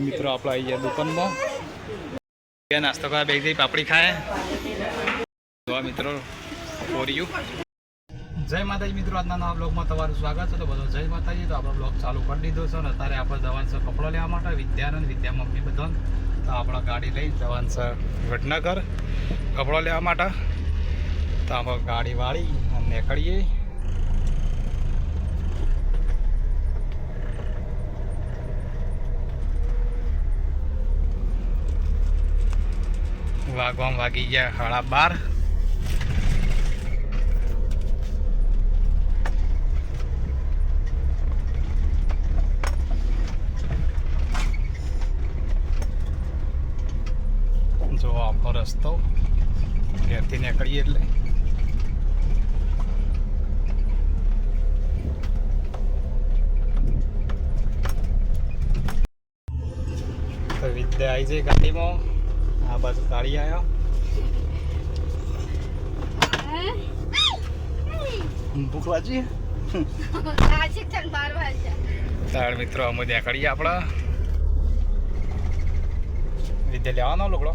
મિત્રો આપણે આવી ગયા દુકાનમાં નાસ્તો કરવા બેસી જઈ પાપડી ખાય મિત્રો કોરિયું જય માતાજી મિત્રો આજના નવા બ્લોગમાં તમારું સ્વાગત છે. તો બધો જય માતાજી. તો આપણો બ્લોગ ચાલુ કરી દીધો છે અને અત્યારે આપણે જવાનું છે કપડો લેવા માટે વિદ્યાનંદ વિદ્યા મમ્મી બધા. તો આપણે ગાડી લઈ જવાનું છે વડનગર કપડો લેવા માટે. તો આપણે ગાડી વાળી અને નીકળીએ. વાગવામાં વાગી ગયા 12:30. જો આપણો રસ્તો ઘેરથી નીકળીએ એટલે તો વિદ્યા આવી જાય ગાડીમાં. આ બાજુ ગાડી આવ્યો. ભૂખ લાગી તાર મિત્રો અમે ત્યાં કરીએ આપણા વિદ્યા લેવાનો લોકડો.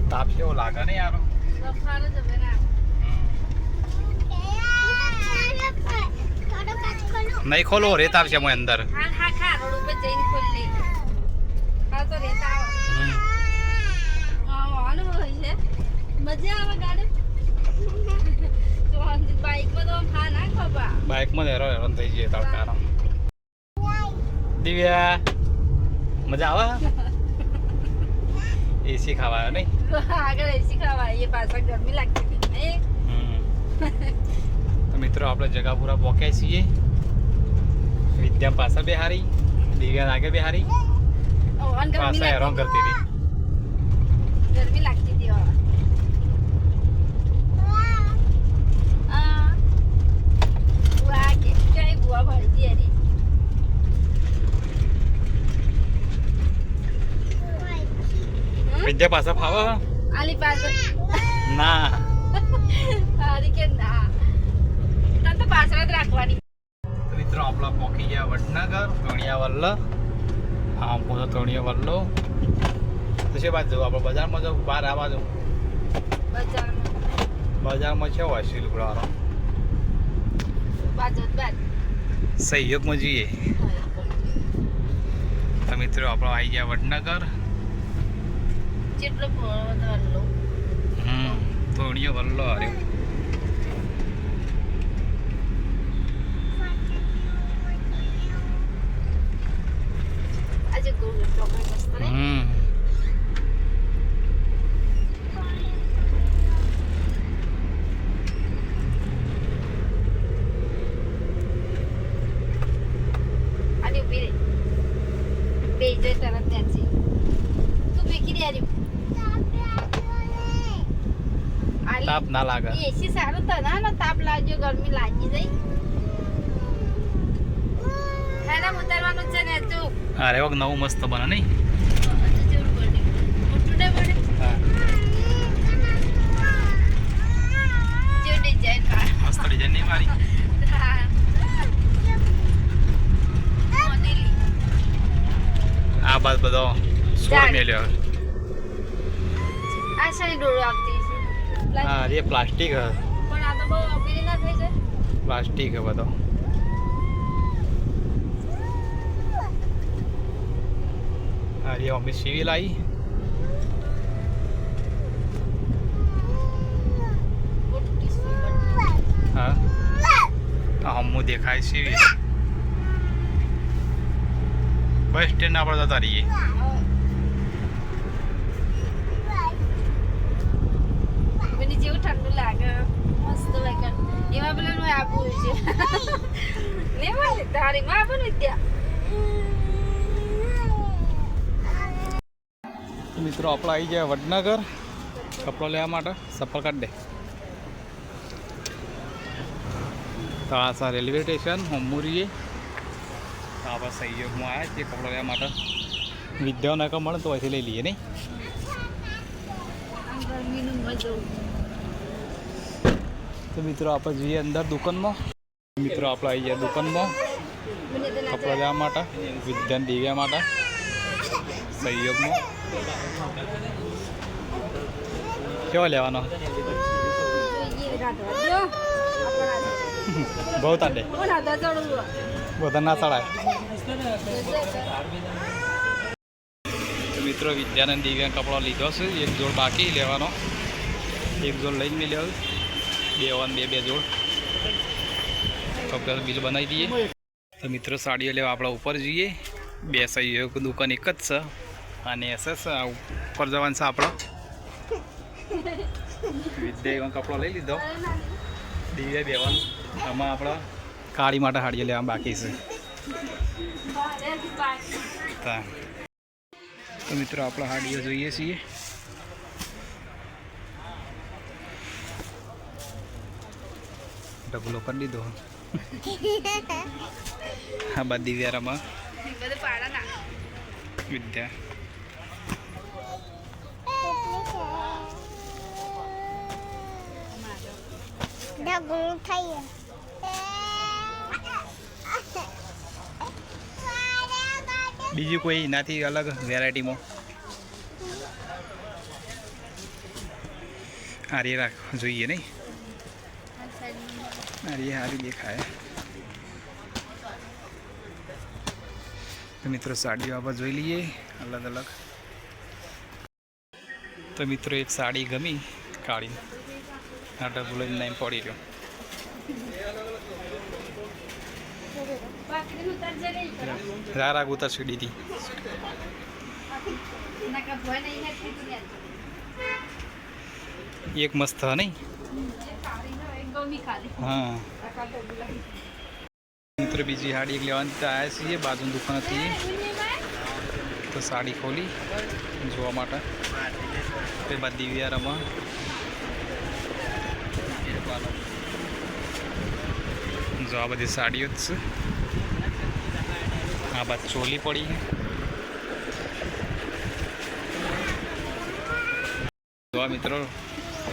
તાપ કેવો લાગે ને યાર. નહીં ખોલો રેત આવશે અમે અંદર. બાઇકમાં હેરાન થઈ જઈએ તડકા. દિવ્યા મજા આવે એસી ખાવા નહીં આગળ એસી ખાવા એ પાછા ગરમી લાગતી હતી. તો મિત્રો આપણે જગાપુરા પહોંચ્યા છીએ. વિદ્યા પાછળ બેહારી, દિવ્યા આગળ બેહારી. પાછા હેરાન કરતી હતી. ગરમી લાગતી હતી. વિદ્યા પાછા ફાવા આલી પાછળ ના આરી કે ના તને તો પાછળ જ રાખવાની. મિત્રો આપણા પહોંચી ગયા વડનગર તોણિયા વલ્લ. આમ પોતો તોણિયા વલ્લો. તો છે બાજુ આપણે બજારમાં જવું બહાર આવવા જવું. બજારમાં છે હોય શીલુકડાવાળો સહયોગમાં જઈએ. તો મિત્રો આપણે આવી ગયા વડનગર. જેટલો વલ્લો તોણિયો વલ્લો આવ્યો. આજે ગોળ ચોકલેટ મસ્ત ને. આની ઉભી રે બે જોઈ તરત ત્યાં છે તું બેકી દે આરી. તાપ ના લાગે. એસી સારું તો ના તાપ લાગ્યો ગરમી લાગી જાય. હેના ઉતારવાનું છે ને તું. અરે વખ નવું મસ્ત બને નહીં. મોટું ને પડે જો ડિઝાઇન મસ્ત ડિઝાઇન નહીં મારી. આ બાદ બધો છોડ મેલ્યો. આ સારી ડોળો આપતી છે. હા એ પ્લાસ્ટિક હે. પણ આ તો બહુ અપીલી ના થઈ જાય. પ્લાસ્ટિક હે બધો. હા એ અમે સિવિલ આવી. હા હમું દેખાય સિવિલ. બસ સ્ટેન્ડ આપણે જતા રહીએ. મને જેવું ઠંડુ લાગે મસ્ત વાગર એમાં પેલા નું આપવું છે ને વાલે તારી માં આપું ત્યાં. મિત્રો આપણે આવી ગયા વડનગર કપડો લેવા માટે. સફર કાઢ દે. તો આ રેલવે સ્ટેશન હમુરીએ. તો આપણે સહયોગમાં આવ્યા છીએ કપડો લેવા માટે. વિદ્યાનગર મળે તો અહીંથી લઈ લઈએ નહીં. તો મિત્રો આપણે જઈએ અંદર દુકાનમાં. મિત્રો આપણે આવી ગયા દુકાનમાં કપડાં લેવા માટે, વિદ્યાન દિવ્યા માટે સહયોગમાં. કેવો લેવાનો? બહુ તાડે બધા ના ચડાય. તો મિત્રો વિદ્યાનંદ દિવ્યાંગ કપડો લીધો છે. એક જોડ બાકી લેવાનો, એક જોડ લઈને મેં લેવું. બે જોડ તો બીજું બનાવી દઈએ. તો મિત્રો સાડીઓ લેવા આપણે ઉપર જઈએ. બે સહયોગ દુકાન એક જ છે અને એસએસ ઉપર જવાનું છે આપણો. વિદ્યા કપડો લઈ લીધો. દિવ્યા બેવાન આમાં આપણા કાળી માટે હાડીઓ લેવા બાકી છે. તો મિત્રો આપણે હાડીઓ જોઈએ છીએ. ડબલો કરી દીધો. હા બા દિવ્યારામાં વિદ્યા બીજું કોઈ નાથી અલગ વેરાયટીમાં હારી રાખ જોઈએ નહીં. હારી હારી દેખાય. તો મિત્રો સાડીઓ આપણે જોઈ લઈએ અલગ અલગ. તો મિત્રો એક સાડી ગમી કાળી, આ ડબલ નામ પડી રહ્યો. રાગ ઉતર સીડી હતી. એક મસ્ત નહીં? હા મિત્રો બીજી સાડી એક લેવાની તો આવ્યા છીએ બાજુની દુકાન હતી. તો સાડી ખોલી જોવા માટે. તે બાદ દિવ્યારામાં જો આ બધી સાડીઓ જ છે. આ બાદ ચોલી પડી. જોવા મિત્રો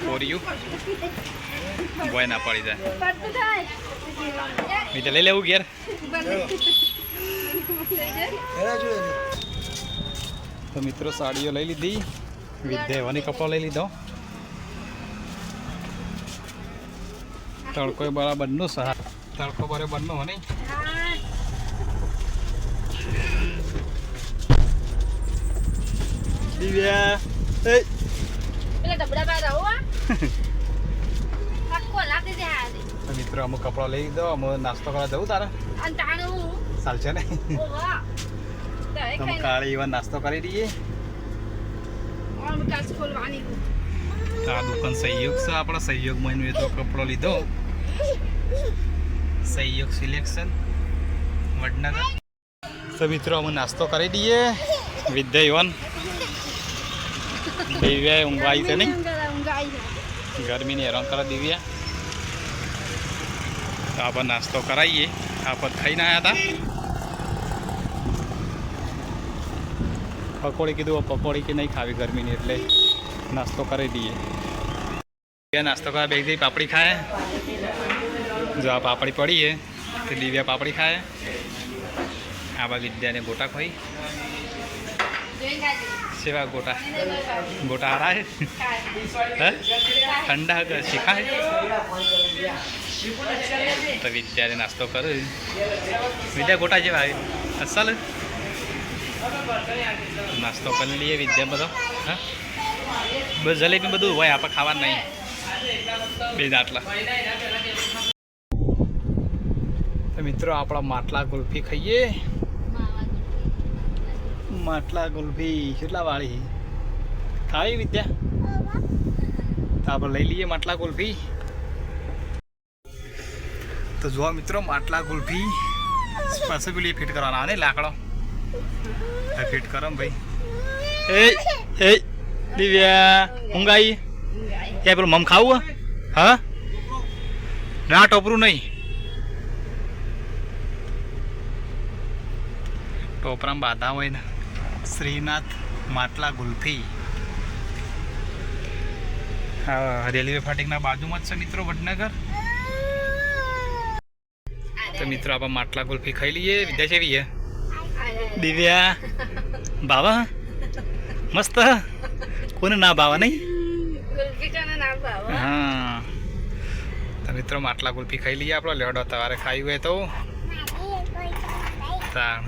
કોરિયું બોય ના પડી જાય. મીઠે લઈ લેવું ઘેર. તો મિત્રો સાડીઓ લઈ લીધી. વિદ્યાવાની કપડો લઈ લીધો. તડકો બરાબરનું સહાર. તડકો બરાબરનો હો નહીં. દિવ્યા મિત્રો અમુક કપડો લઈ લીધો. અમુક નાસ્તો કરવા જવું તારે ચાલશે ને? કાળી એવા નાસ્તો કરી દઈએ. આ દુકાન સહયોગ છે આપણા. સહયોગ મહિનો તો કપડો લીધો. સહયોગ સિલેક્શન વડનગર. તો મિત્રો અમે નાસ્તો કરી દઈએ. વિદ્યા યુવાન દિવ્યા ઊંઘાઈ છે નહીં? ગરમીની હેરાન કરે દિવ્યા. તો આપણે નાસ્તો કરાવીએ. આપણે ખાઈને આવ્યા હતા. પકોડી કીધું, પકોડી કે નહીં ખાવી ગરમીની એટલે નાસ્તો કરી દઈએ. નાસ્તો કરવા બેસી પાપડી ખાય. જો આ પાપડી પડીએ તો દિવ્યા પાપડી ખાય. આવા વિદ્યાને ગોટા ખોઈ. સેવા ગોટા ગોટા હારા હે ઠંડા શીખાય. તો વિદ્યાને નાસ્તો કરે. વિદ્યા ગોટા જેવા આવે અસલ. નાસ્તો કરી લઈએ વિદ્યા બધો. હા બસ જલેબી બધું હોય, આપણે ખાવાનું નહીં. બે આટલા. તો મિત્રો આપણા માટલા ગુલ્ફી ખાઈએ. માટલા ગુલ્ફી કેટલા વાળી ખાવી વિદ્યા? તો આપણે લઈ લઈએ માટલા ગુલ્ફી. તો જોવા મિત્રો માટલા ગુલ્ફી પાસે પેલી ફિટ કરવાના ને લાકડો ફિટ કરો ભાઈ. એ દિવ્યા ઊંઘ આવી ક્યાં? પેલું મમ ખાવું? હા ના ટોપરું નહીં. ટોપરામાં બાધા હોય ને. શ્રીનાથ માટલા ગુલ્ફી. હા રેલવે ફાટકના બાજુમાં જ છે મિત્રો વડનગર. તો મિત્રો આપણે માટલા ગુલ્ફી ખાઈ લઈએ. વિદ્યા છે વીએ દિવ્યા બાવા મસ્ત કોને ના બાવા નહીં. ગુલ્ફી કાના નામ બાવા. હા તો મિત્રો માટલા ગુલ્ફી ખાઈ લઈએ આપણો. લેવડો તમારે ખાવી હોય તો તાણ